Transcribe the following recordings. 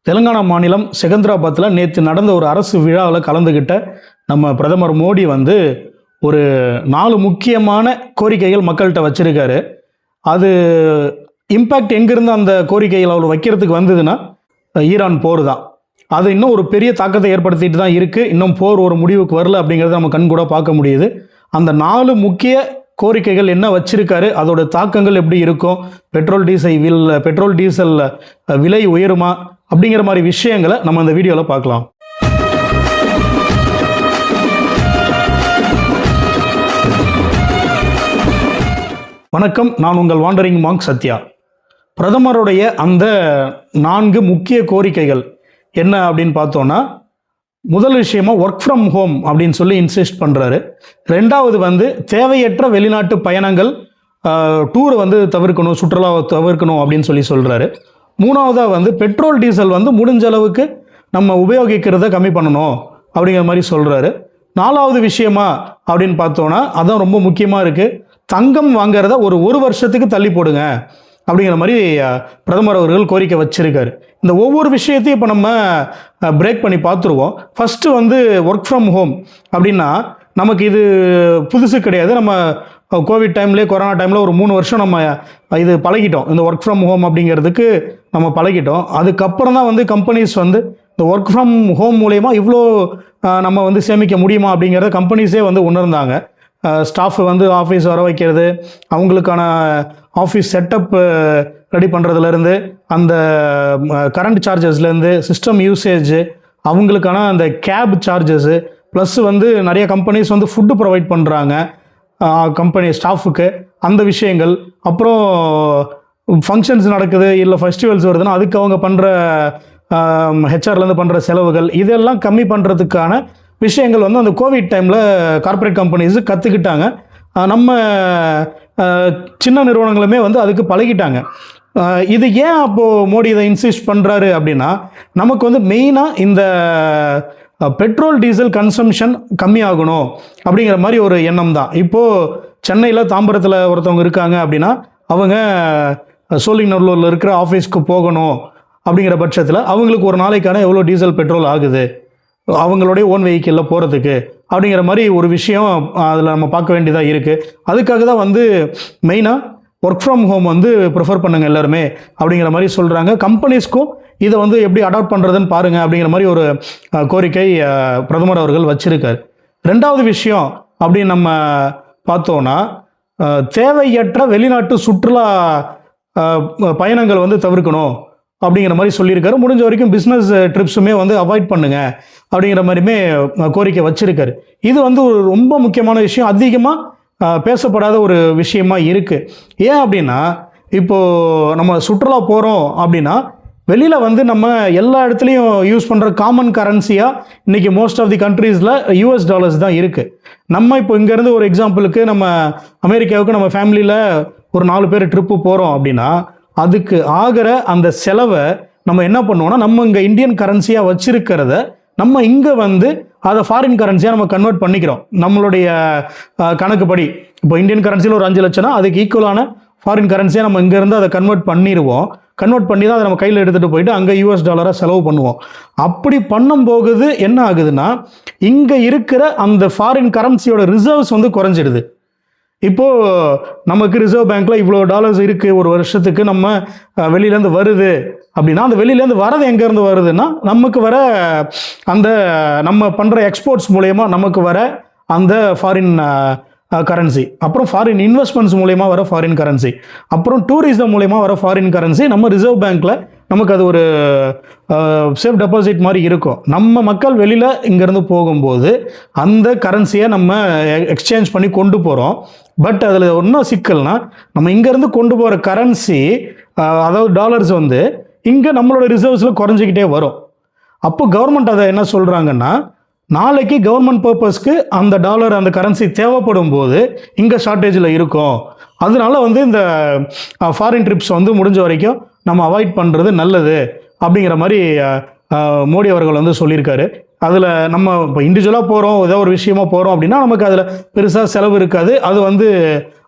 தெலுங்கானா மாநிலம் செகந்திராபாத்தில் நேற்று நடந்த ஒரு அரசு விழாவில் கலந்துக்கிட்ட நம்ம பிரதமர் மோடி வந்து ஒரு 4 முக்கியமான கோரிக்கைகள் மக்கள்கிட்ட வச்சுருக்காரு. அது இம்பேக்ட் எங்கேருந்து அந்த கோரிக்கைகள் அவர் வைக்கிறதுக்கு வந்ததுன்னா ஈரான் போர் தான். அது இன்னும் ஒரு பெரிய தாக்கத்தை ஏற்படுத்திட்டு தான் இருக்குது. இன்னும் போர் ஒரு முடிவுக்கு வரல அப்படிங்கிறத நம்ம கண்கூட பார்க்க முடியுது. அந்த 4 முக்கிய கோரிக்கைகள் என்ன வச்சிருக்காரு, அதோட தாக்கங்கள் எப்படி இருக்கும், பெட்ரோல் டீசல் விலை உயருமா அப்படிங்கிற மாதிரி விஷயங்களை நம்ம இந்த வீடியோவில் பார்க்கலாம். வணக்கம், நான் உங்கள் வாண்டரிங் மாங்க் சத்யா. பிரதமருடைய அந்த 4 முக்கிய கோரிக்கைகள் என்ன அப்படின்னு பார்த்தோன்னா, முதல் விஷயமா ஒர்க் ஃப்ரம் ஹோம் அப்படின்னு சொல்லி இன்சிஸ்ட் பண்ணுறாரு. ரெண்டாவது வந்து தேவையற்ற வெளிநாட்டு பயணங்கள், டூரை வந்து தவிர்க்கணும், சுற்றுலாவை தவிர்க்கணும் அப்படின்னு சொல்லி சொல்கிறாரு. மூணாவதாக வந்து பெட்ரோல் டீசல் வந்து முடிஞ்ச அளவுக்கு நம்ம உபயோகிக்கிறத கம்மி பண்ணணும் அப்படிங்கிற மாதிரி சொல்கிறாரு. நாலாவது விஷயமா அப்படின்னு பார்த்தோன்னா, அதான் ரொம்ப முக்கியமாக இருக்குது, தங்கம் வாங்கிறத ஒரு வருஷத்துக்கு தள்ளி போடுங்க அப்படிங்கிற மாதிரி பிரதமர் அவர்கள் கோரிக்கை வச்சிருக்காரு. இந்த ஒவ்வொரு விஷயத்தையும் இப்போ நம்ம பிரேக் பண்ணி பார்த்துருவோம். ஃபஸ்ட்டு வந்து ஒர்க் ஃப்ரம் ஹோம் அப்படின்னா நமக்கு இது புதுசு கிடையாது. நம்ம கோவிட் டைம்லேயே, கொரோனா டைமில் ஒரு 3 வருஷம் நம்ம இது பழகிட்டோம். இந்த ஒர்க் ஃப்ரம் ஹோம் அப்படிங்கிறதுக்கு நம்ம பழகிட்டோம். அதுக்கப்புறம் தான் வந்து கம்பெனிஸ் வந்து இந்த ஒர்க் ஃப்ரம் ஹோம் மூலயமா இவ்வளோ நம்ம வந்து சேமிக்க முடியுமா அப்படிங்கிறத கம்பெனிஸே வந்து உணர்ந்தாங்க. ஸ்டாஃப் வந்து ஆஃபீஸ் வர வைக்கிறது, அவங்களுக்கான ஆஃபீஸ் செட்டப் ரெடி பண்ணுறதுலேருந்து, அந்த கரண்ட் சார்ஜஸ்லேருந்து, சிஸ்டம் யூசேஜ், அவங்களுக்கான அந்த கேப் சார்ஜஸ்ஸு, ப்ளஸ் வந்து நிறைய கம்பெனிஸ் வந்து ஃபுட்டு ப்ரொவைட் பண்ணுறாங்க கம்பெனி ஸ்டாஃபுக்கு, அந்த விஷயங்கள். அப்புறம் ஃபங்க்ஷன்ஸ் நடக்குது, இல்லை ஃபெஸ்டிவல்ஸ் வருதுன்னா அதுக்கு அவங்க பண்ணுற ஹெச்ஆர்லேருந்து பண்ணுற செலவுகள், இதெல்லாம் கம்மி பண்ணுறதுக்கான விஷயங்கள் வந்து அந்த கோவிட் டைமில் கார்ப்பரேட் கம்பெனிஸு கற்றுக்கிட்டாங்க. நம்ம சின்ன நிறுவனங்களுமே வந்து அதுக்கு பழகிட்டாங்க. இது ஏன் அப்போது மோடி இதை இன்சிஸ்ட் பண்ணுறாரு அப்படின்னா, நமக்கு வந்து மெயினாக இந்த பெட்ரோல் டீசல் கன்சம்ஷன் கம்மியாகணும் அப்படிங்கிற மாதிரி ஒரு எண்ணம் தான். இப்போது சென்னையில் தாம்பரத்தில் ஒருத்தவங்க இருக்காங்க அப்படின்னா, அவங்க சோழிங்கநல்லூரில் இருக்கிற ஆஃபீஸ்க்கு போகணும் அப்படிங்கிற பட்சத்தில் அவங்களுக்கு ஒரு நாளைக்கான எவ்வளோ டீசல் பெட்ரோல் ஆகுது அவங்களுடைய ஓன் வெஹிக்கிளில் போகிறதுக்கு அப்படிங்கிற மாதிரி ஒரு விஷயம் அதில் நம்ம பார்க்க வேண்டியதாக இருக்குது. அதுக்காக தான் வந்து மெயினாக ஒர்க் ஃப்ரம் ஹோம் வந்து ப்ரிஃபர் பண்ணுங்கள் எல்லாருமே அப்படிங்கிற மாதிரி சொல்கிறாங்க. கம்பெனிஸ்க்கும் இதை வந்து எப்படி அடாப்ட் பண்ணுறதுன்னு பாருங்கள் அப்படிங்கிற மாதிரி ஒரு கோரிக்கை பிரதமர் அவர்கள் வச்சுருக்கார். ரெண்டாவது விஷயம் அப்படின்னு நம்ம பார்த்தோன்னா, தேவையற்ற வெளிநாட்டு சுற்றுலா பயணங்கள் வந்து தவிர்க்கணும் அப்படிங்கிற மாதிரி சொல்லியிருக்காரு. முடிஞ்ச வரைக்கும் பிஸ்னஸ் ட்ரிப்ஸுமே வந்து அவாய்ட் பண்ணுங்க அப்படிங்கிற மாதிரியுமே கோரிக்கை வச்சிருக்காரு. இது வந்து ஒரு ரொம்ப முக்கியமான விஷயம், அதிகமாக பேசப்படாத ஒரு விஷயமா இருக்குது. ஏன் அப்படின்னா, இப்போது நம்ம சுற்றுலா போகிறோம் அப்படின்னா வெளியில் வந்து நம்ம எல்லா இடத்துலையும் யூஸ் பண்ணுற காமன் கரன்சியாக இன்றைக்கி மோஸ்ட் ஆஃப் தி கண்ட்ரீஸில் US டாலர்ஸ் தான் இருக்குது. நம்ம இப்போ இங்கேருந்து ஒரு எக்ஸாம்பிளுக்கு நம்ம அமெரிக்காவுக்கு நம்ம ஃபேமிலியில் ஒரு 4 பேர் ட்ரிப்பு போகிறோம் அப்படின்னா அதுக்கு ஆகிற அந்த செலவை நம்ம என்ன பண்ணுவோம்னா, நம்ம இங்கே இந்தியன் கரன்சியாக வச்சிருக்கிறத நம்ம இங்கே வந்து அதை ஃபாரின் கரன்சியாக நம்ம கன்வெர்ட் பண்ணிக்கிறோம். நம்மளுடைய கணக்குப்படி இப்போ இந்தியன் கரன்சியில் ஒரு 5 லட்சம்னா அதுக்கு ஈக்குவலான ஃபாரின் கரன்சியாக நம்ம இங்கேருந்து அதை கன்வெர்ட் பண்ணிடுவோம். கன்வெர்ட் பண்ணி தான் அதை நம்ம கையில் எடுத்துகிட்டு போயிட்டு அங்கே US டாலராக செலவு பண்ணுவோம். அப்படி பண்ணும்போது என்ன ஆகுதுன்னா, இங்கே இருக்கிற அந்த ஃபாரின் கரன்சியோட ரிசர்வ்ஸ் வந்து குறைஞ்சிடுது. இப்போது நமக்கு ரிசர்வ் பேங்க்கில் இவ்வளோ டாலர்ஸ் இருக்குது, ஒரு வருஷத்துக்கு நம்ம வெளியிலேருந்து வருது அப்படின்னா, அந்த வெளியிலேருந்து வரது எங்கேருந்து வருதுன்னா, நமக்கு வர அந்த நம்ம பண்ணுற எக்ஸ்போர்ட்ஸ் மூலயமா நமக்கு வர அந்த ஃபாரின் கரன்சி, அப்புறம் ஃபாரின் இன்வெஸ்ட்மெண்ட்ஸ் மூலயமா வர ஃபாரின் கரன்சி, அப்புறம் டூரிசம் மூலயமா வர ஃபாரின் கரன்சி நம்ம ரிசர்வ் பேங்க்கில் நமக்கு அது ஒரு சேஃப் டெபாசிட் மாதிரி இருக்கும். நம்ம மக்கள் வெளியில் இங்கேருந்து போகும்போது அந்த கரன்சியை நம்ம எக்ஸ்சேஞ்ச் பண்ணி கொண்டு போகிறோம். பட் அதில் ஒன்றும் சிக்கல்னா, நம்ம இங்கேருந்து கொண்டு போகிற கரன்சி, அதாவது டாலர்ஸ் வந்து இங்கே நம்மளோட ரிசர்வ்ஸில் குறைஞ்சிக்கிட்டே வரும். அப்போ கவர்மெண்ட் அதை என்ன சொல்கிறாங்கன்னா, நாளைக்கு கவர்மெண்ட் பர்பஸ்க்கு அந்த டாலர், அந்த கரன்சி தேவைப்படும் போது இங்கே ஷார்ட்டேஜில் இருக்கும். அதனால வந்து இந்த ஃபாரின் ட்ரிப்ஸ் வந்து முடிஞ்ச வரைக்கும் நம்ம அவாய்ட் பண்ணுறது நல்லது அப்படிங்கிற மாதிரி மோடி அவர்கள் வந்து சொல்லியிருக்காரு. அதில் நம்ம இப்போ இண்டிவிஜுவலாக போகிறோம், ஏதோ ஒரு விஷயமா போகிறோம் அப்படின்னா நமக்கு அதில் பெருசாக செலவு இருக்காது. அது வந்து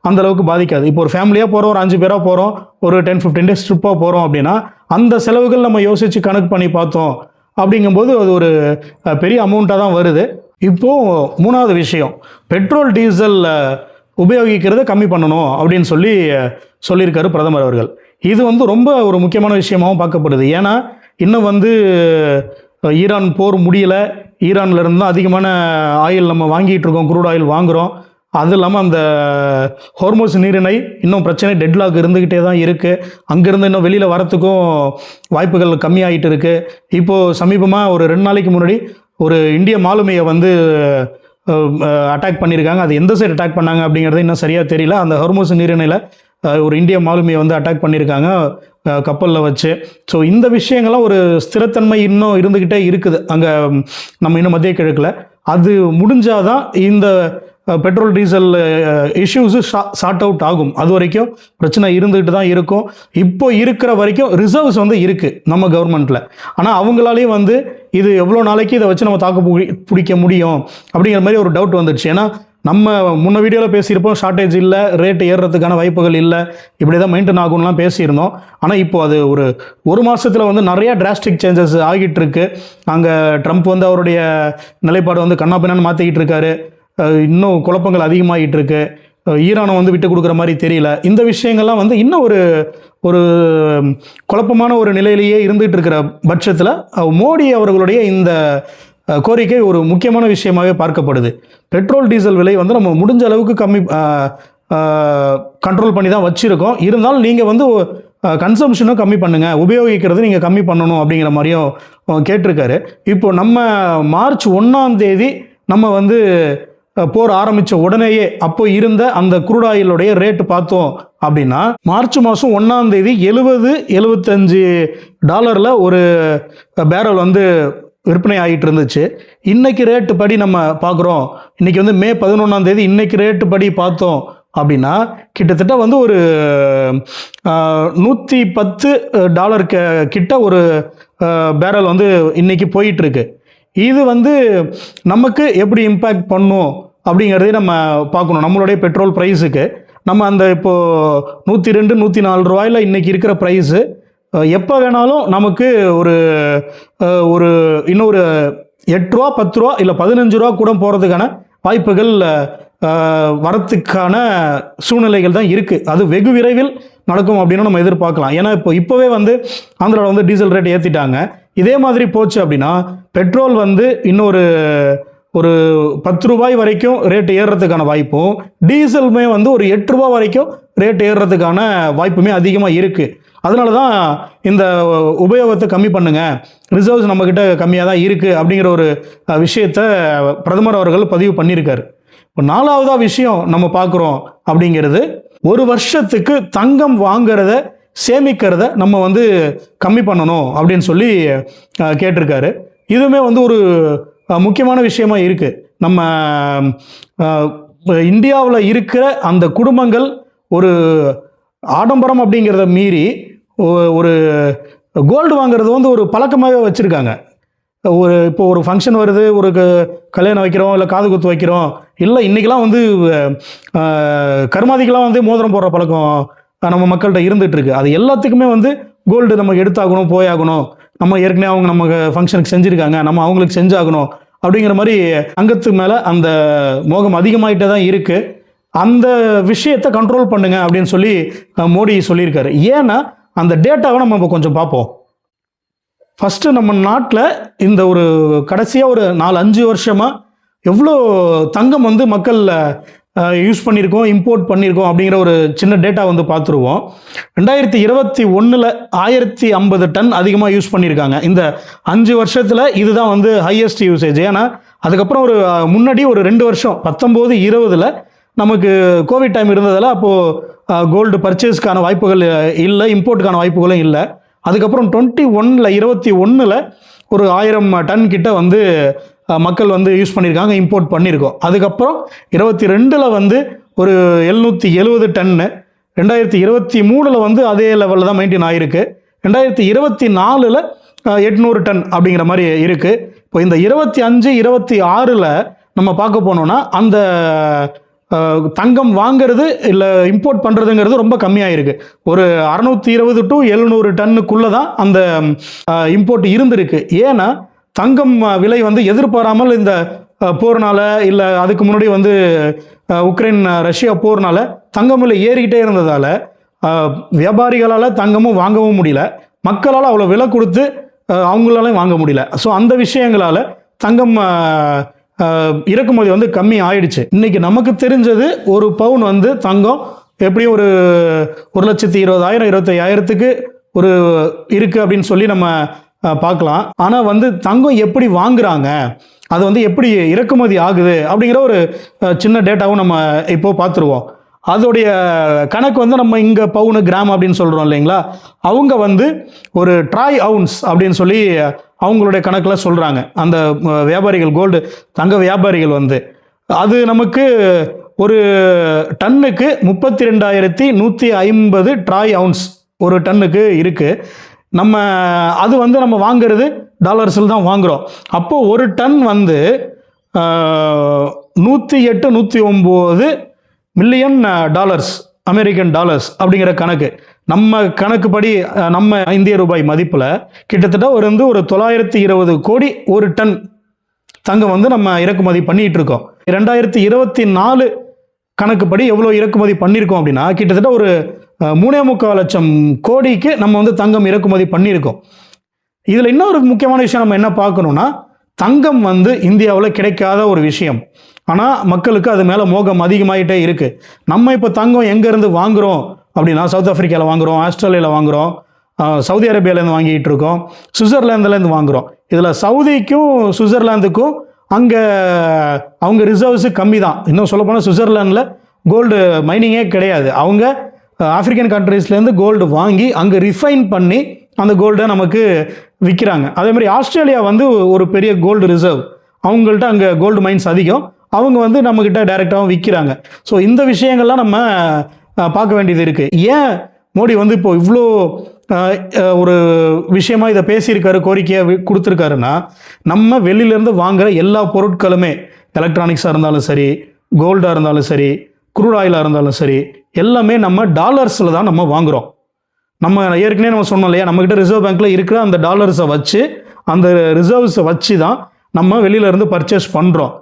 அந்த அளவுக்கு பாதிக்காது. இப்போ ஒரு ஃபேமிலியாக போகிறோம், ஒரு 5 பேராக போகிறோம், ஒரு 10-15 டேஸ் ட்ரிப்பாக போகிறோம் அப்படின்னா அந்த செலவுகள் நம்ம யோசித்து கணக்கு பண்ணி பார்த்தோம் அப்படிங்கும்போது அது ஒரு பெரிய அமௌண்ட்டாக தான் வருது. இப்போது 3வது விஷயம், பெட்ரோல் டீசல் உபயோகிக்கிறத கம்மி பண்ணணும் அப்படின்னு சொல்லியிருக்காரு பிரதமர் அவர்கள். இது வந்து ரொம்ப ஒரு முக்கியமான விஷயமாகவும் பார்க்கப்படுது. ஏன்னா இன்னும் வந்து ஈரான் போர் முடியலை, ஈரான்லேருந்து தான் அதிகமான ஆயில் நம்ம வாங்கிட்டு இருக்கோம், குரூட் ஆயில் வாங்குகிறோம். அது இல்லாமல் அந்த ஹோர்மோஸ் நீரிணை இன்னும் பிரச்சனை, டெட்லாக் இருந்துக்கிட்டே தான் இருக்குது. அங்கேருந்து இன்னும் வெளியில் வரத்துக்கும் வாய்ப்புகள் கம்மியாகிட்டு இருக்குது. இப்போது சமீபமாக ஒரு 2 நாளைக்கு முன்னாடி ஒரு இந்திய மாலுமியை வந்து அட்டாக் பண்ணியிருக்காங்க. அது எந்த சைடு அட்டாக் பண்ணாங்க அப்படிங்கிறது இன்னும் சரியாக தெரியல. அந்த ஹோர்மோஸ் நீரிணையில் ஒரு இந்திய மாலுமியை வந்து அட்டாக் பண்ணியிருக்காங்க கப்பலில் வச்சு. ஸோ இந்த விஷயங்கள்லாம் ஒரு ஸ்திரத்தன்மை இன்னும் இருந்துக்கிட்டே இருக்குது அங்கே நம்ம இன்னும் மத்திய கிழக்கில். அது முடிஞ்சாதான் இந்த petrol diesel issues sort out ஆகும். அது வரைக்கும் பிரச்சனை இருந்துகிட்டு தான் இருக்கும். இப்போ இருக்கிற வரைக்கும் ரிசர்வ்ஸ் வந்து இருக்குது நம்ம கவர்மெண்ட்டில். ஆனால் அவங்களாலேயும் வந்து இது எவ்வளோ நாளைக்கு இதை வச்சு நம்ம தாக்கு பிடிக்க முடியும் அப்படிங்கிற மாதிரி ஒரு டவுட் வந்துடுச்சு. ஏன்னா நம்ம முன்ன வீடியோவில் பேசியிருப்போம், ஷார்ட்டேஜ் இல்லை, ரேட்டு ஏறுறதுக்கான வாய்ப்புகள் இல்லை, இப்படி தான் மெயின்டைன் ஆகும்லாம் பேசியிருந்தோம். ஆனால் இப்போ அது ஒரு மாதத்தில் வந்து நிறையா டிராஸ்டிக் சேஞ்சஸ் ஆகிட்டு இருக்கு. அங்கே ட்ரம்ப் வந்து அவருடைய நிலைப்பாடு வந்து கண்ணாபின்னான்னு மாற்றிக்கிட்டு இருக்காரு. இன்னும் குழப்பங்கள் அதிகமாகிட்டு இருக்கு. ஈரானை வந்து விட்டு கொடுக்குற மாதிரி தெரியல. இந்த விஷயங்கள்லாம் வந்து இன்னும் ஒரு குழப்பமான ஒரு நிலையிலேயே இருந்துகிட்டு இருக்கிற பட்சத்தில் மோடி அவர்களுடைய இந்த கோரிக்கை ஒரு முக்கியமான விஷயமாகவே பார்க்கப்படுது. பெட்ரோல் டீசல் விலை வந்து நம்ம முடிஞ்ச அளவுக்கு கண்ட்ரோல் பண்ணி தான் வச்சுருக்கோம். இருந்தாலும் நீங்கள் வந்து கன்சம்ஷனும் கம்மி பண்ணுங்கள், உபயோகிக்கிறது நீங்கள் கம்மி பண்ணணும் அப்படிங்கிற மாதிரியும் கேட்டிருக்காரு. இப்போ நம்ம மார்ச் 1ஆம் தேதி நம்ம வந்து போர் ஆரம்பித்த உடனேயே அப்போ இருந்த அந்த குரூட் ஆயிலுடைய ரேட்டு பார்த்தோம் அப்படின்னா மார்ச் மாதம் 1ஆம் தேதி $75 ஒரு பேரல் வந்து விற்பனை ஆகிட்டு இருந்துச்சு. இன்றைக்கி ரேட்டு படி நம்ம பார்க்குறோம், இன்றைக்கி வந்து மே 11ஆம் தேதி, இன்றைக்கி ரேட்டு படி பார்த்தோம் அப்படின்னா கிட்டத்தட்ட வந்து ஒரு $110 கிட்ட ஒரு பேரல் வந்து இன்றைக்கி போயிட்டுருக்கு. இது வந்து நமக்கு எப்படி இம்பேக்ட் பண்ணும் அப்படிங்கிறதே நம்ம பார்க்கணும். நம்மளுடைய பெட்ரோல் ப்ரைஸுக்கு நம்ம அந்த இப்போது $102-104 இன்றைக்கி இருக்கிற ப்ரைஸு எப்போ வேணாலும் நமக்கு ஒரு இன்னொரு $8, $10 இல்லை $15 கூட போகிறதுக்கான வாய்ப்புகள் வரத்துக்கான சூழ்நிலைகள் தான் இருக்குது. அது வெகு விரைவில் நடக்கும் அப்படின்னு நம்ம எதிர்பார்க்கலாம். ஏன்னா இப்போவே வந்து ஆந்திராவில் வந்து டீசல் ரேட் ஏற்றிட்டாங்க. இதே மாதிரி போச்சு அப்படின்னா பெட்ரோல் வந்து இன்னொரு $10 வரைக்கும் ரேட் ஏறுறதுக்கான வாய்ப்பும், டீசலுமே வந்து ஒரு $8 வரைக்கும் ரேட் ஏறுறதுக்கான வாய்ப்புமே அதிகமாக இருக்குது. அதனால தான் இந்த உபயோகத்தை கம்மி பண்ணுங்கள், ரிசர்வ்ஸ் நம்மக்கிட்ட கம்மியாக தான் இருக்குது அப்படிங்கிற ஒரு விஷயத்தை பிரதமர் அவர்கள் பதிவு பண்ணியிருக்காரு. இப்போ 4ஆவதா விஷயம் நம்ம பார்க்குறோம் அப்படிங்கிறது, ஒரு வருஷத்துக்கு தங்கம் வாங்கிறத சேமிக்கிறத நம்ம வந்து கம்மி பண்ணணும் அப்படின்னு சொல்லி கேட்டிருக்காரு. இதுவுமே வந்து ஒரு முக்கியமான விஷயமா இருக்குது. நம்ம இந்தியாவில் இருக்கிற அந்த குடும்பங்கள் ஒரு ஆடம்பரம் அப்படிங்கிறத மீறி ஒரு கோல்டு வாங்குறது வந்து ஒரு பழக்கமாகவே வச்சுருக்காங்க. இப்போ ஒரு ஃபங்க்ஷன் வருது, ஒரு கல்யாணம் வைக்கிறோம், இல்லை காது குத்து வைக்கிறோம், இல்லை இன்றைக்கெலாம் வந்து கருமாதிக்கெலாம் வந்து மோதிரம் போடுற பழக்கம் நம்ம மக்கள்கிட்ட இருந்துகிட்ருக்கு. அது எல்லாத்துக்குமே வந்து கோல்டு நமக்கு எடுத்தாகணும், போயாகணும், நம்ம ஏற்கனவே அவங்க நமக்கு ஃபங்க்ஷனுக்கு செஞ்சுருக்காங்க, நம்ம அவங்களுக்கு செஞ்சாகணும் அப்படிங்கிற மாதிரி அங்கத்து மேலே அந்த மோகம் அதிகமாகிட்டே தான் இருக்குது. அந்த விஷயத்தை கண்ட்ரோல் பண்ணுங்க அப்படின்னு சொல்லி மோடி சொல்லியிருக்காரு. ஏன்னா அந்த டேட்டாவை நம்ம இப்போ கொஞ்சம் பார்ப்போம். ஃபஸ்ட்டு நம்ம நாட்டில் இந்த ஒரு கடைசியாக ஒரு 4-5 வருஷமாக எவ்வளோ தங்கம் வந்து மக்கள் யூஸ் பண்ணியிருக்கோம், இம்போர்ட் பண்ணியிருக்கோம் அப்படிங்கிற ஒரு சின்ன டேட்டா வந்து பார்த்துருவோம். 2021 1050 டன் அதிகமாக யூஸ் பண்ணியிருக்காங்க. இந்த 5 வருஷத்தில் இதுதான் வந்து ஹையஸ்ட் யூசேஜ். ஏன்னா அதுக்கப்புறம் முன்னாடி ஒரு 2 வருஷம் 19-20 நமக்கு கோவிட் டைம் இருந்ததால் அப்போது கோல்டு பர்ச்சேஸ்க்கான வாய்ப்புகள் இல்லை, இம்போர்ட்டுக்கான வாய்ப்புகளும் இல்லை. அதுக்கப்புறம் 21 ஒரு 1000 டன் கிட்ட வந்து மக்கள் வந்து யூஸ் பண்ணியிருக்காங்க, இம்போர்ட் பண்ணியிருக்கோம். அதுக்கப்புறம் 22 வந்து ஒரு 770 டன்னு, 2023 வந்து அதே லெவலில் தான் மெயின்டைன் ஆகிருக்கு. 2024 800 டன் அப்படிங்கிற மாதிரி இருக்குது. இப்போ இந்த 25-26 நம்ம பார்க்க போனோம்னா அந்த தங்கம் வாங்கிறது இல்லை இம்போர்ட் பண்ணுறதுங்கிறது ரொம்ப கம்மியாக இருக்குது. ஒரு 620 to 700 டன்னுக்குள்ளே தான் அந்த இம்போர்ட் இருந்திருக்கு. ஏன்னா தங்கம் விலை வந்து எதிர்பாராமல் இந்த போர்னால இல்லை அதுக்கு முன்னாடி வந்து உக்ரைன் ரஷ்யா போர்னால தங்கம் விலை ஏறிக்கிட்டே இருந்ததால் வியாபாரிகளால் தங்கமும் வாங்கவும் முடியல, மக்களால் அவ்வளோ விலை கொடுத்து அவங்களாலையும் வாங்க முடியல. ஸோ அந்த விஷயங்களால் தங்கம் இறக்குமதி வந்து கம்மி ஆயிடுச்சு. இன்னைக்கு நமக்கு தெரிஞ்சது ஒரு பவுன் வந்து தங்கம் எப்படியும் ஒரு 1,20,000 25,000க்கு ஒரு இருக்குது அப்படின்னு சொல்லி நம்ம பார்க்கலாம். ஆனால் வந்து தங்கம் எப்படி வாங்குறாங்க, அது வந்து எப்படி இறக்குமதி ஆகுது அப்படிங்கிற ஒரு சின்ன டேட்டாவும் நம்ம இப்போ பார்த்துருவோம். அதோடைய கணக்கு வந்து நம்ம இங்கே பவுனு கிராம் அப்படின்னு சொல்கிறோம் இல்லைங்களா, அவங்க வந்து ஒரு ட்ராய் அவுன்ஸ் அப்படின்னு சொல்லி அவங்களுடைய கணக்கில் சொல்கிறாங்க. அந்த வியாபாரிகள், கோல்டு தங்க வியாபாரிகள் வந்து அது நமக்கு ஒரு டன்னுக்கு 32,150 ட்ராய் அவுன்ஸ் ஒரு டன்னுக்கு இருக்குது. நம்ம அது வந்து நம்ம வாங்கிறது டாலர்ஸில் தான் வாங்குகிறோம். அப்போது ஒரு டன் வந்து 108 109 மில்லியன் டாலர்ஸ், அமெரிக்கன் டாலர்ஸ் அப்படிங்கிற கணக்கு. நம்ம கணக்குப்படி நம்ம இந்திய ரூபாய் மதிப்பில் கிட்டத்தட்ட ஒரு 920 கோடி ஒரு டன் தங்கம் வந்து நம்ம இறக்குமதி பண்ணிகிட்டு இருக்கோம். 2024 கணக்குப்படி எவ்வளோ இறக்குமதி பண்ணியிருக்கோம் அப்படின்னா கிட்டத்தட்ட ஒரு 3.25 லட்சம் கோடிக்கு நம்ம வந்து தங்கம் இறக்குமதி பண்ணியிருக்கோம். இதில் இன்னொரு முக்கியமான விஷயம் நம்ம என்ன பார்க்கணுன்னா, தங்கம் வந்து இந்தியாவில் கிடைக்காத ஒரு விஷயம். ஆனால் மக்களுக்கு அது மேலே மோகம் அதிகமாகிட்டே இருக்குது. நம்ம இப்போ தங்கம் எங்கேருந்து வாங்குகிறோம் அப்படின்னா சவுத் ஆஃப்ரிக்காவில் வாங்குகிறோம், ஆஸ்திரேலியாவில் வாங்குகிறோம், சவுதி அரேபியாவிலேருந்து வாங்கிட்டு இருக்கோம், சுவிட்சர்லாந்துலேருந்து வாங்குகிறோம். இதில் சவுதிக்கும் சுவிட்சர்லாந்துக்கும் அங்கே அவங்க ரிசர்வ்ஸு கம்மி தான். இன்னும் சொல்லப்போனால் சுவிட்சர்லாண்டில் கோல்டு மைனிங்கே கிடையாது. அவங்க ஆஃப்ரிக்கன் கண்ட்ரீஸ்லேருந்து கோல்டு வாங்கி அங்கே ரிஃபைன் பண்ணி அந்த கோல்டை நமக்கு விற்கிறாங்க. அதே மாதிரி ஆஸ்திரேலியா வந்து ஒரு பெரிய கோல்டு ரிசர்வ், அவங்கள்ட்ட அங்கே கோல்டு மைன்ஸ் அதிகம், அவங்க வந்து நம்மக்கிட்ட டைரெக்டாகவும் விற்கிறாங்க. ஸோ இந்த விஷயங்கள்லாம் நம்ம பார்க்க வேண்டியது இருக்குது. ஏன் மோடி வந்து இப்போ இவ்வளோ ஒரு விஷயமா இதை பேசியிருக்காரு, கோரிக்கையாக கொடுத்துருக்காருன்னா, நம்ம வெளியிலேருந்து வாங்குகிற எல்லா பொருட்களுமே எலக்ட்ரானிக்ஸாக இருந்தாலும் சரி, கோல்டாக இருந்தாலும் சரி, க்ரூட் ஆயிலாக இருந்தாலும் சரி, எல்லாமே நம்ம டாலர்ஸில் தான் நம்ம வாங்குகிறோம். நம்ம ஏற்கனவே நம்ம சொன்னோம் இல்லையா, நம்மக்கிட்ட ரிசர்வ் பேங்க்கில் இருக்கிற அந்த டாலர்ஸை வச்சு, அந்த ரிசர்வ்ஸை வச்சு தான் நம்ம வெளியிலேருந்து பர்ச்சேஸ் பண்ணுறோம்.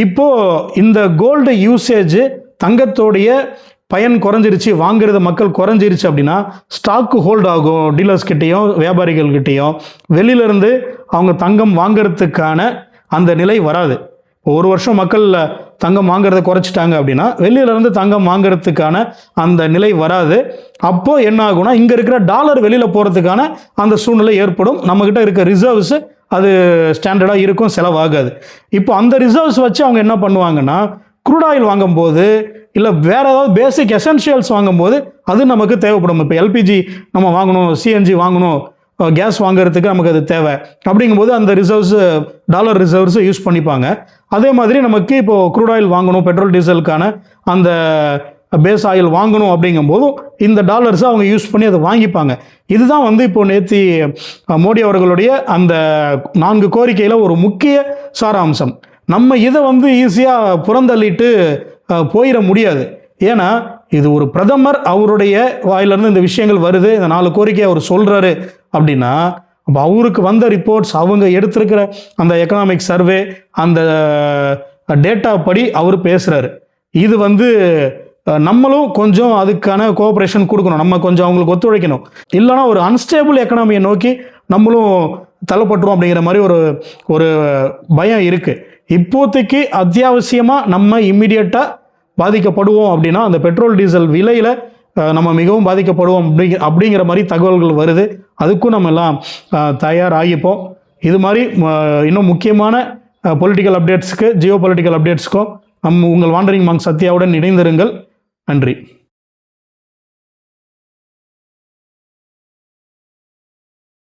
இப்போது இந்த கோல்டு யூசேஜ், தங்கத்தோடைய பயன் குறைஞ்சிருச்சு, வாங்குறது மக்கள் குறைஞ்சிருச்சு அப்படின்னா ஸ்டாக்கு ஹோல்ட் ஆகும் டீலர்ஸ்கிட்டையும் வியாபாரிகள்கிட்டையும். வெளியிலேருந்து அவங்க தங்கம் வாங்கிறதுக்கான அந்த நிலை வராது. ஒரு வருஷம் மக்கள் தங்கம் வாங்குறத குறைச்சிட்டாங்க அப்படின்னா வெளியிலேருந்து தங்கம் வாங்குறதுக்கான அந்த நிலை வராது. அப்போது என்ன ஆகும்னா, இங்கே இருக்கிற டாலர் வெளியில் போகிறதுக்கான அந்த சூழ்நிலை ஏற்படும். நம்மக்கிட்ட இருக்க ரிசர்வ்ஸு அது ஸ்டாண்டர்டாக இருக்கும், செலவாகாது. இப்போ அந்த ரிசர்வ்ஸ் வச்சு அவங்க என்ன பண்ணுவாங்கன்னா, க்ரூட் ஆயில் வாங்கும்போது இல்லை வேறு ஏதாவது பேசிக் எசென்ஷியல்ஸ் வாங்கும்போது அது நமக்கு தேவைப்படும். இப்போ எல்பிஜி நம்ம வாங்கணும், சிஎன்ஜி வாங்கணும், கேஸ் வாங்குறதுக்கு நமக்கு அது தேவை. அப்படிங்கும்போது அந்த ரிசர்வ்ஸு, டாலர் ரிசர்வ்ஸை யூஸ் பண்ணிப்பாங்க. அதே மாதிரி நமக்கு இப்போது க்ரூட் ஆயில் வாங்கணும், பெட்ரோல் டீசலுக்கான அந்த பேஸ் ஆயில் வாங்கணும் அப்படிங்கும்போது இந்த டாலர்ஸை அவங்க யூஸ் பண்ணி அதை வாங்கிப்பாங்க. இதுதான் வந்து இப்போ நேற்று மோடி அவர்களுடைய அந்த 4 கோரிக்கையில் ஒரு முக்கிய சாராம்சம். நம்ம இதை வந்து ஈஸியாக புறந்தள்ளிட்டு போயிட முடியாது. ஏன்னா இது ஒரு பிரதமர், அவருடைய வாயிலிருந்து இந்த விஷயங்கள் வருது, இந்த 4 கோரிக்கை அவர் சொல்கிறாரு அப்படின்னா, அப்போ அவருக்கு வந்த ரிப்போர்ட்ஸ், அவங்க எடுத்திருக்கிற அந்த எக்கனாமிக் சர்வே, அந்த டேட்டா படி அவர் பேசுகிறாரு. இது வந்து நம்மளும் கொஞ்சம் அதுக்கான கோஆப்ரேஷன் கொடுக்கணும், நம்ம கொஞ்சம் அவங்களுக்கு ஒத்துழைக்கணும். இல்லைனா ஒரு அன்ஸ்டேபிள் எக்கனாமியை நோக்கி நம்மளும் தள்ளப்பட்டுரும் அப்படிங்கிற மாதிரி ஒரு பயம் இருக்குது. இப்போதைக்கு அத்தியாவசியமாக நம்ம இம்மிடியட்டாக பாதிக்கப்படுவோம் அப்படின்னா அந்த பெட்ரோல் டீசல் விலையில் நம்ம மிகவும் பாதிக்கப்படுவோம் அப்படிங்கிற மாதிரி தகவல்கள் வருது. அதுக்கும் நம்ம எல்லாம் தயாராகிப்போம். இது மாதிரி இன்னும் முக்கியமான பொலிட்டிக்கல் அப்டேட்ஸுக்கு, ஜியோ பொலிட்டிக்கல் அப்டேட்ஸுக்கும் உங்கள் வாண்டரிங் மாங்க் சத்யாவுடன் இணைந்திருங்கள். நன்றி.